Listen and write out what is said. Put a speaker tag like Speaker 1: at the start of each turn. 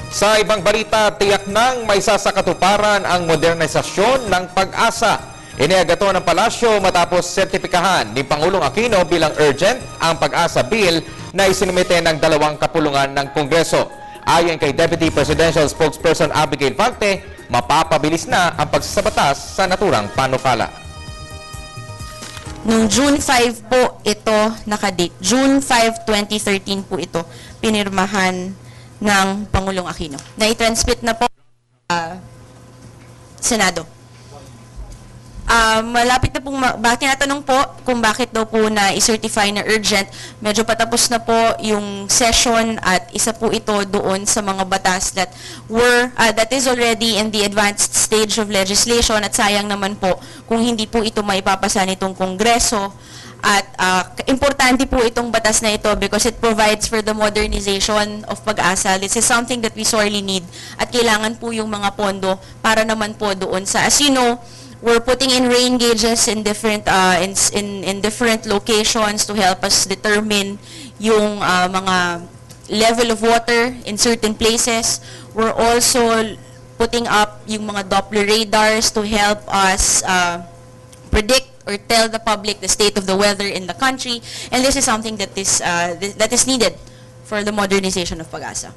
Speaker 1: Sa ibang balita, tiyak nang may sasakatuparan ang modernisasyon ng Pag-asa. Iniagato ng palasyo matapos sertipikahan ni Pangulong Aquino bilang urgent ang Pag-asa Bill na isinumite ng dalawang kapulungan ng Kongreso. Ayon kay Deputy Presidential Spokesperson Abigail Falte, mapapabilis na ang pagsasabatas sa naturang panukala.
Speaker 2: Noong June 5 po ito nakadate. June 5, 2013 po ito pinirmahan ng Pangulong Aquino. Na-transmit na po Senado. Malapit na pong, tinatanong po kung bakit daw po na i-certify na urgent. Medyo patapos na po yung session at isa po ito doon sa mga batas that is already in the advanced stage of legislation at sayang naman po kung hindi po ito maipapasa nitong Kongreso. At importante po itong batas na ito because it provides for the modernization of Pag-asa. This is something that we sorely need at kailangan po yung mga pondo para naman po doon sa, as you know, we're putting in rain gauges in different in different locations to help us determine yung mga level of water in certain places. We're also putting up yung mga Doppler radars to help us predict or tell the public the state of the weather in the country, and this is something that is needed for the modernization of Pag-asa.